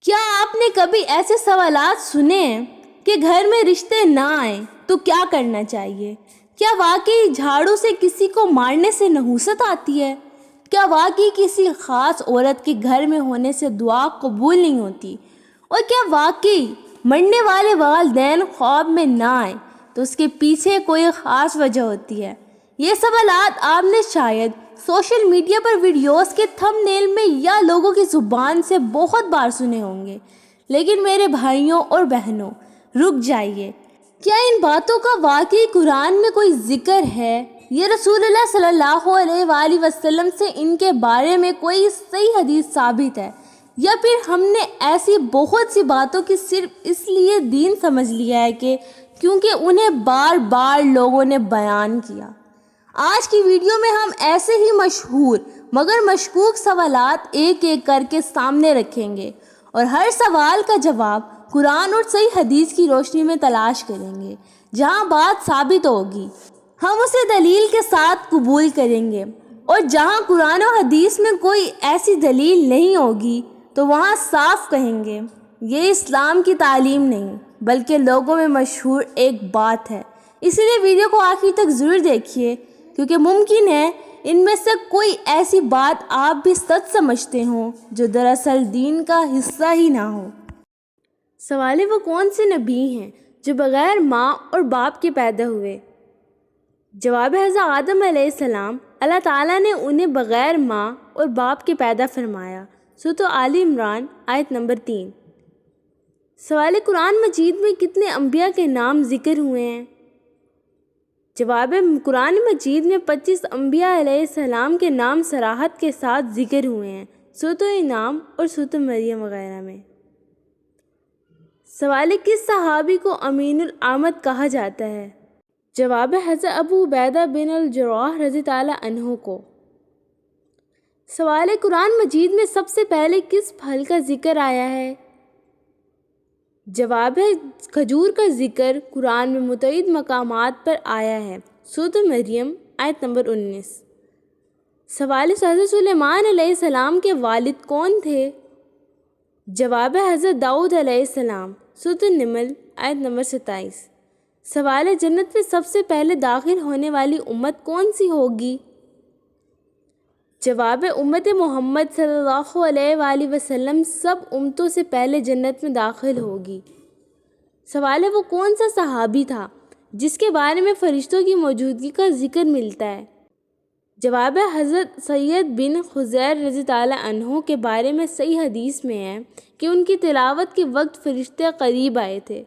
کیا آپ نے کبھی ایسے سوالات سنے ہیں کہ گھر میں رشتے نہ آئیں تو کیا کرنا چاہیے؟ کیا واقعی جھاڑو سے کسی کو مارنے سے نحوست آتی ہے؟ کیا واقعی کسی خاص عورت کے گھر میں ہونے سے دعا قبول نہیں ہوتی؟ اور کیا واقعی مرنے والے والدین خواب میں نہ آئیں تو اس کے پیچھے کوئی خاص وجہ ہوتی ہے؟ یہ سوالات آپ نے شاید سوشل میڈیا پر ویڈیوز کے تھم نیل میں یا لوگوں کی زبان سے بہت بار سنے ہوں گے، لیکن میرے بھائیوں اور بہنوں، رک جائیے۔ کیا ان باتوں کا واقعی قرآن میں کوئی ذکر ہے؟ یہ رسول اللہ صلی اللہ علیہ وآلہ وسلم سے ان کے بارے میں کوئی صحیح حدیث ثابت ہے؟ یا پھر ہم نے ایسی بہت سی باتوں کی صرف اس لیے دین سمجھ لیا ہے کہ کیونکہ انہیں بار بار لوگوں نے بیان کیا؟ آج کی ویڈیو میں ہم ایسے ہی مشہور مگر مشکوک سوالات ایک ایک کر کے سامنے رکھیں گے اور ہر سوال کا جواب قرآن اور صحیح حدیث کی روشنی میں تلاش کریں گے۔ جہاں بات ثابت ہوگی ہم اسے دلیل کے ساتھ قبول کریں گے، اور جہاں قرآن و حدیث میں کوئی ایسی دلیل نہیں ہوگی تو وہاں صاف کہیں گے یہ اسلام کی تعلیم نہیں بلکہ لوگوں میں مشہور ایک بات ہے۔ اس لیے ویڈیو کو آخر تک ضرور دیکھیے، کیونکہ ممکن ہے ان میں سے کوئی ایسی بات آپ بھی سچ سمجھتے ہوں جو دراصل دین کا حصہ ہی نہ ہو۔ سوال ہے، وہ کون سے نبی ہیں جو بغیر ماں اور باپ کے پیدا ہوئے؟ جواب ہے، حضرت آدم علیہ السلام۔ اللہ تعالیٰ نے انہیں بغیر ماں اور باپ کے پیدا فرمایا۔ سورۃ آل عمران آیت نمبر 3۔ سوال ہے، قرآن مجید میں کتنے انبیاء کے نام ذکر ہوئے ہیں؟ جواب ہے، قرآن مجید میں 25 انبیاء علیہ السلام کے نام صراحت کے ساتھ ذکر ہوئے ہیں، سورۃ انعام اور سورۃ مریم وغیرہ میں۔ سوال ہے، کس صحابی کو امین الامت کہا جاتا ہے؟ جواب ہے، حضرت ابو عبیدہ بن الجراح رضی اللہ عنہ کو۔ سوال ہے، قرآن مجید میں سب سے پہلے کس پھل کا ذکر آیا ہے؟ جواب ہے، کھجور کا ذکر قرآن میں متعدد مقامات پر آیا ہے، سورۃ مریم آیت نمبر 19۔ سوال ہے، حضرت سلیمان علیہ السلام کے والد کون تھے؟ جواب ہے، حضرت داؤد علیہ السلام، سورۃ النمل آیت نمبر 27۔ سوال ہے، جنت میں سب سے پہلے داخل ہونے والی امت کون سی ہوگی؟ جواب ہے، امت محمد صلی اللہ علیہ وآلہ وسلم سب امتوں سے پہلے جنت میں داخل ہوگی۔ سوال ہے، وہ کون سا صحابی تھا جس کے بارے میں فرشتوں کی موجودگی کا ذکر ملتا ہے؟ جواب ہے، حضرت سعید بن خضیر رضی اللہ عنہ کے بارے میں صحیح حدیث میں ہے کہ ان کی تلاوت کے وقت فرشتے قریب آئے تھے۔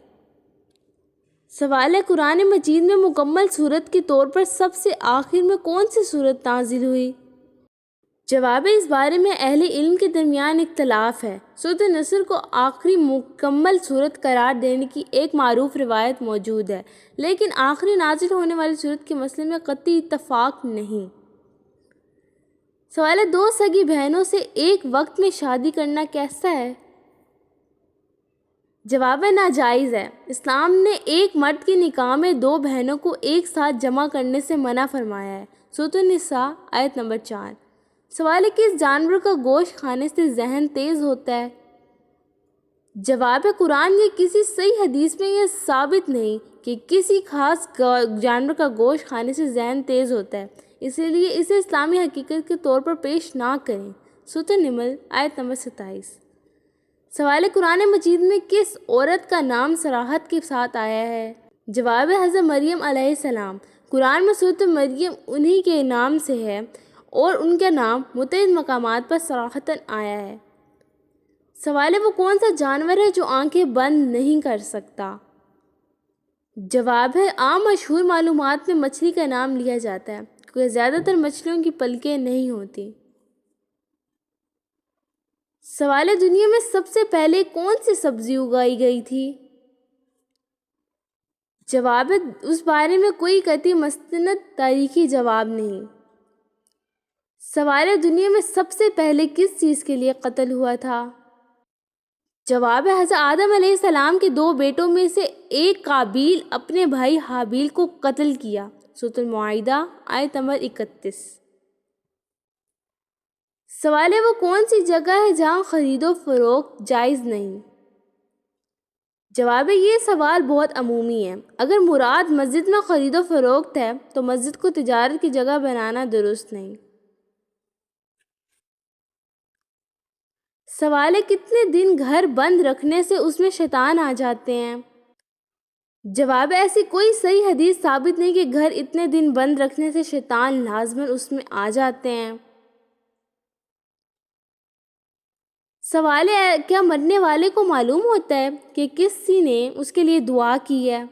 سوال ہے، قرآن مجید میں مکمل سورت کے طور پر سب سے آخر میں کون سی سورت نازل ہوئی؟ جواب ہے، اس بارے میں اہل علم کے درمیان اختلاف ہے۔ سورۃ نصر کو آخری مکمل سورت قرار دینے کی ایک معروف روایت موجود ہے، لیکن آخری نازل ہونے والی سورت کے مسئلے میں قطعی اتفاق نہیں۔ سوال ہے، دو سگی بہنوں سے ایک وقت میں شادی کرنا کیسا ہے؟ جواب ہے، ناجائز ہے۔ اسلام نے ایک مرد کے نکاح میں دو بہنوں کو ایک ساتھ جمع کرنے سے منع فرمایا ہے، سورۃ النساء آیت نمبر 4۔ سوال ہے، کس جانور کا گوشت کھانے سے ذہن تیز ہوتا ہے؟ جواب ہے، قرآن یا کسی صحیح حدیث میں یہ ثابت نہیں کہ کسی خاص جانور کا گوشت کھانے سے ذہن تیز ہوتا ہے، اس لیے اسے اسلامی حقیقت کے طور پر پیش نہ کریں، سورۃ النمل آیت نمبر 27۔ سوال ہے، قرآن مجید میں کس عورت کا نام صراحت کے ساتھ آیا ہے؟ جواب ہے، حضرت مریم علیہ السلام۔ قرآن میں سورۃ مریم انہی کے نام سے ہے اور ان کا نام متعدد مقامات پر صراحتاً آیا ہے۔ سوال ہے، وہ کون سا جانور ہے جو آنکھیں بند نہیں کر سکتا؟ جواب ہے، عام مشہور معلومات میں مچھلی کا نام لیا جاتا ہے کیونکہ زیادہ تر مچھلیوں کی پلکیں نہیں ہوتی۔ سوال ہے، دنیا میں سب سے پہلے کون سی سبزی اگائی گئی تھی؟ جواب ہے، اس بارے میں کوئی قطعی مستند تاریخی جواب نہیں۔ سوال ہے، دنیا میں سب سے پہلے کس چیز کے لیے قتل ہوا تھا؟ جواب ہے، حضرت آدم علیہ السلام کے دو بیٹوں میں سے ایک قابیل اپنے بھائی حابیل کو قتل کیا، سورۃ المائدہ آیت نمبر 31۔ سوال ہے وہ کون سی جگہ ہے جہاں خرید و فروخت جائز نہیں؟ جواب ہے یہ سوال بہت عمومی ہے۔ اگر مراد مسجد میں خرید و فروخت ہے تو مسجد کو تجارت کی جگہ بنانا درست نہیں۔ سوال ہے کتنے دن گھر بند رکھنے سے اس میں شیطان آ جاتے ہیں؟ جواب ہے ایسی کوئی صحیح حدیث ثابت نہیں کہ گھر اتنے دن بند رکھنے سے شیطان لازماً اس میں آ جاتے ہیں۔ سوال ہے کیا مرنے والے کو معلوم ہوتا ہے کہ کسی نے اس کے لیے دعا کی ہے؟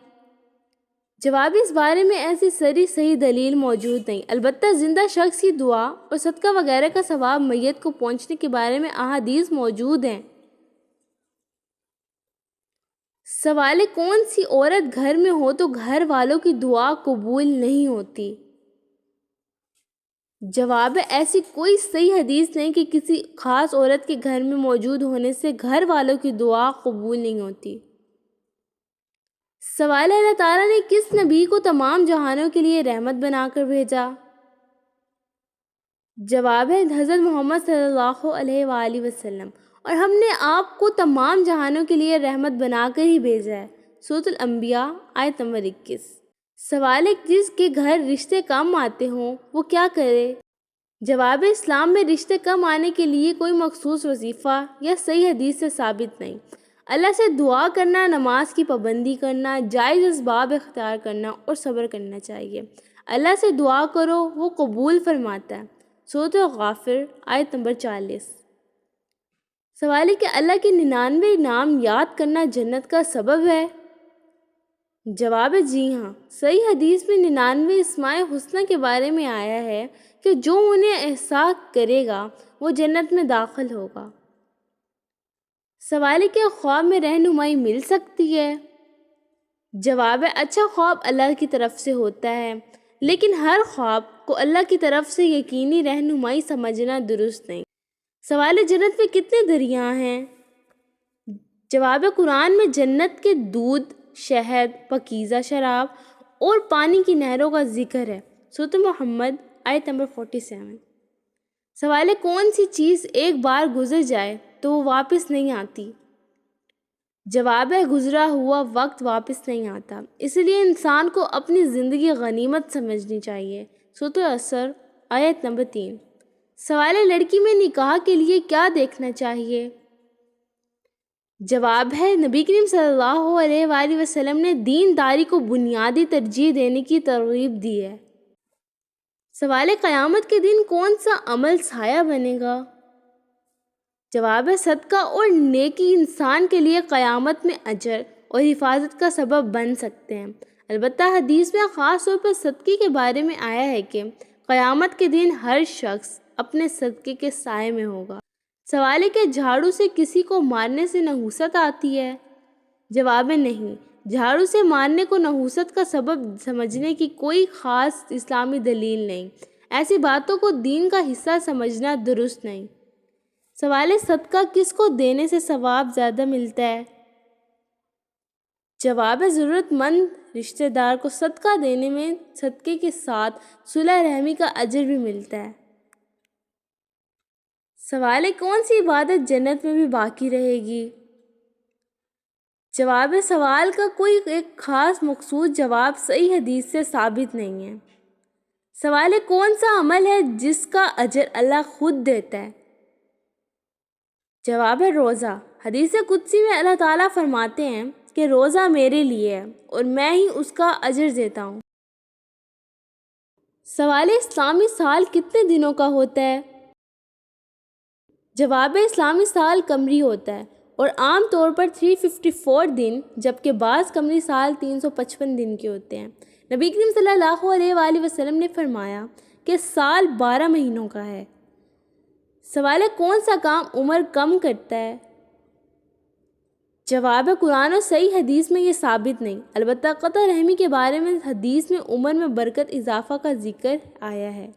جواب اس بارے میں ایسی صحیح دلیل موجود نہیں، البتہ زندہ شخص کی دعا اور صدقہ وغیرہ کا ثواب میت کو پہنچنے کے بارے میں احادیث موجود ہیں۔ سوال ہے کون سی عورت گھر میں ہو تو گھر والوں کی دعا قبول نہیں ہوتی؟ جواب ہے ایسی کوئی صحیح حدیث نہیں کہ کسی خاص عورت کے گھر میں موجود ہونے سے گھر والوں کی دعا قبول نہیں ہوتی۔ سوال ہے اللہ تعالیٰ نے کس نبی کو تمام جہانوں کے لیے رحمت بنا کر بھیجا؟ جواب ہے حضرت محمد صلی اللہ علیہ وآلہ وسلم، اور ہم نے آپ کو تمام جہانوں کے لیے رحمت بنا کر ہی بھیجا ہے۔ سورۃ الانبیاء آیت نمبر 21۔ سوال ہے جس کے گھر رشتے کم آتے ہوں وہ کیا کرے؟ جواب اسلام میں رشتے کم آنے کے لیے کوئی مخصوص وظیفہ یا صحیح حدیث سے ثابت نہیں۔ اللہ سے دعا کرنا، نماز کی پابندی کرنا، جائز اسباب اختیار کرنا اور صبر کرنا چاہیے۔ اللہ سے دعا کرو، وہ قبول فرماتا ہے۔ سورۃ غافر آیت نمبر 40۔ سوال ہے کہ اللہ کے 99 نام یاد کرنا جنت کا سبب ہے؟ جواب ہے جی ہاں، صحیح حدیث میں 99 اسماء حسنہ کے بارے میں آیا ہے کہ جو انہیں احساس کرے گا وہ جنت میں داخل ہوگا۔ سوال ہے کہ خواب میں رہنمائی مل سکتی ہے؟ جواب ہے اچھا خواب اللہ کی طرف سے ہوتا ہے، لیکن ہر خواب کو اللہ کی طرف سے یقینی رہنمائی سمجھنا درست نہیں۔ سوال ہے جنت میں کتنے دریا ہیں؟ جواب ہے قرآن میں جنت کے دودھ، شہد، پاکیزہ شراب اور پانی کی نہروں کا ذکر ہے۔ سورۃ محمد آیت نمبر 47۔ سوال ہے کون سی چیز ایک بار گزر جائے تو وہ واپس نہیں آتی؟ جواب ہے گزرا ہوا وقت واپس نہیں آتا، اس لیے انسان کو اپنی زندگی غنیمت سمجھنی چاہیے۔ سورۃ العصر آیت نمبر 3۔ سوال ہے لڑکی میں نکاح کے لیے کیا دیکھنا چاہیے؟ جواب ہے نبی کریم صلی اللہ علیہ وآلہ وسلم نے دینداری کو بنیادی ترجیح دینے کی ترغیب دی ہے۔ سوال ہے قیامت کے دن کون سا عمل سایہ بنے گا؟ جواب ہے صدقہ اور نیکی انسان کے لیے قیامت میں اجر اور حفاظت کا سبب بن سکتے ہیں۔ البتہ حدیث میں خاص طور پر صدقے کے بارے میں آیا ہے کہ قیامت کے دن ہر شخص اپنے صدقے کے سائے میں ہوگا۔ سوال ہے کہ جھاڑو سے کسی کو مارنے سے نحوست آتی ہے؟ جواب ہے نہیں، جھاڑو سے مارنے کو نحوست کا سبب سمجھنے کی کوئی خاص اسلامی دلیل نہیں۔ ایسی باتوں کو دین کا حصہ سمجھنا درست نہیں۔ سوال ہے صدقہ کس کو دینے سے ثواب زیادہ ملتا ہے؟ جواب ہے ضرورت مند رشتہ دار کو صدقہ دینے میں صدقے کے ساتھ صلہ رحمی کا اجر بھی ملتا ہے۔ سوال ہے کون سی عبادت جنت میں بھی باقی رہے گی؟ جواب ہے سوال کا کوئی ایک خاص مخصوص جواب صحیح حدیث سے ثابت نہیں ہے۔ سوال ہے کون سا عمل ہے جس کا اجر اللہ خود دیتا ہے؟ جواب ہے روزہ۔ حدیث قدسی میں اللہ تعالیٰ فرماتے ہیں کہ روزہ میرے لیے ہے اور میں ہی اس کا اجر دیتا ہوں۔ سوال ہے اسلامی سال کتنے دنوں کا ہوتا ہے؟ جواب ہے اسلامی سال قمری ہوتا ہے اور عام طور پر 354 دن، جبکہ بعض قمری سال 355 دن کے ہوتے ہیں۔ نبی کریم صلی اللہ علیہ وآلہ وسلم نے فرمایا کہ سال 12 مہینوں کا ہے۔ سوال ہے کون سا کام عمر کم کرتا ہے؟ جواب ہے قرآن اور صحیح حدیث میں یہ ثابت نہیں، البتہ قطع رحمی کے بارے میں حدیث میں عمر میں برکت اضافہ کا ذکر آیا ہے۔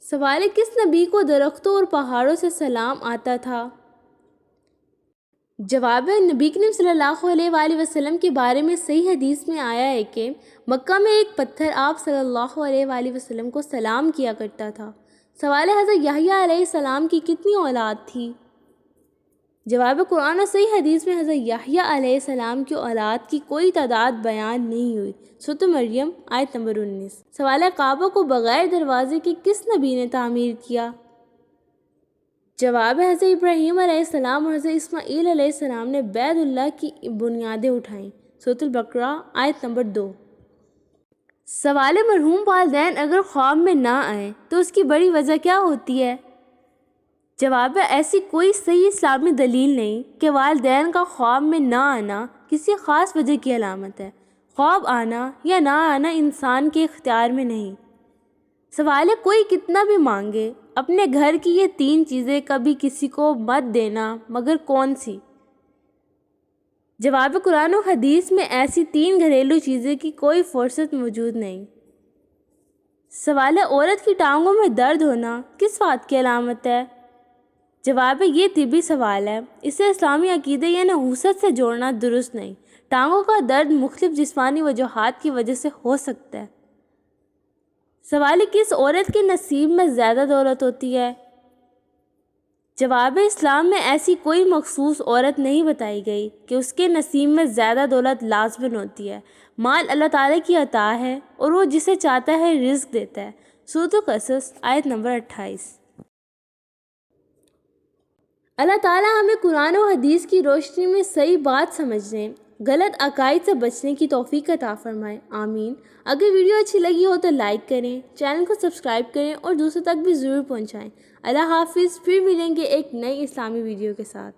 سوال ہے کس نبی کو درختوں اور پہاڑوں سے سلام آتا تھا؟ جواب ہے نبی کریم صلی اللہ علیہ وآلہ وسلم کے بارے میں صحیح حدیث میں آیا ہے کہ مکہ میں ایک پتھر آپ صلی اللہ علیہ وآلہ وسلم کو سلام کیا کرتا تھا۔ سوال ہے حضرت یحییٰ علیہ السلام کی کتنی اولاد تھی؟ جواب قرآن اور صحیح حدیث میں حضرت یحییٰ علیہ السلام کی اولاد کی کوئی تعداد بیان نہیں ہوئی۔ سورۃ مریم آیت نمبر 19۔ سوال ہے کعبہ کو بغیر دروازے کے کس نبی نے تعمیر کیا؟ جواب ہے حضرت ابراہیم علیہ السلام اور حضرت اسماعیل علیہ السلام نے بیت اللہ کی بنیادیں اٹھائیں۔ سورۃ البقرہ آیت نمبر 2۔ سوال ہے مرحوم والدین اگر خواب میں نہ آئیں تو اس کی بڑی وجہ کیا ہوتی ہے؟ جواب ہے ایسی کوئی صحیح اسلامی دلیل نہیں کہ والدین کا خواب میں نہ آنا کسی خاص وجہ کی علامت ہے۔ خواب آنا یا نہ آنا انسان کے اختیار میں نہیں۔ سوال ہے کوئی کتنا بھی مانگے اپنے گھر کی یہ 3 چیزیں کبھی کسی کو مت دینا، مگر کون سی؟ جواب قرآن و حدیث میں ایسی 3 گھریلو چیزیں کی کوئی فرصت موجود نہیں۔ سوال ہے عورت کی ٹانگوں میں درد ہونا کس بات کی علامت ہے؟ جواب ہے یہ طبی سوال ہے، اسے اسلامی عقیدے یا نحوست سے جوڑنا درست نہیں۔ ٹانگوں کا درد مختلف جسمانی وجوہات کی وجہ سے ہو سکتا ہے۔ سوال ہے کس عورت کے نصیب میں زیادہ دولت ہوتی ہے؟ جواب ہے اسلام میں ایسی کوئی مخصوص عورت نہیں بتائی گئی کہ اس کے نصیب میں زیادہ دولت لازماً ہوتی ہے۔ مال اللہ تعالیٰ کی عطا ہے اور وہ جسے چاہتا ہے رزق دیتا ہے۔ سورۃ القصص آیت نمبر 28۔ اللہ تعالیٰ ہمیں قرآن و حدیث کی روشنی میں صحیح بات سمجھنے، غلط عقائد سے بچنے کی توفیق عطا فرمائے، آمین۔ اگر ویڈیو اچھی لگی ہو تو لائک کریں، چینل کو سبسکرائب کریں اور دوسروں تک بھی ضرور پہنچائیں۔ اللہ حافظ، پھر ملیں گے ایک نئی اسلامی ویڈیو کے ساتھ۔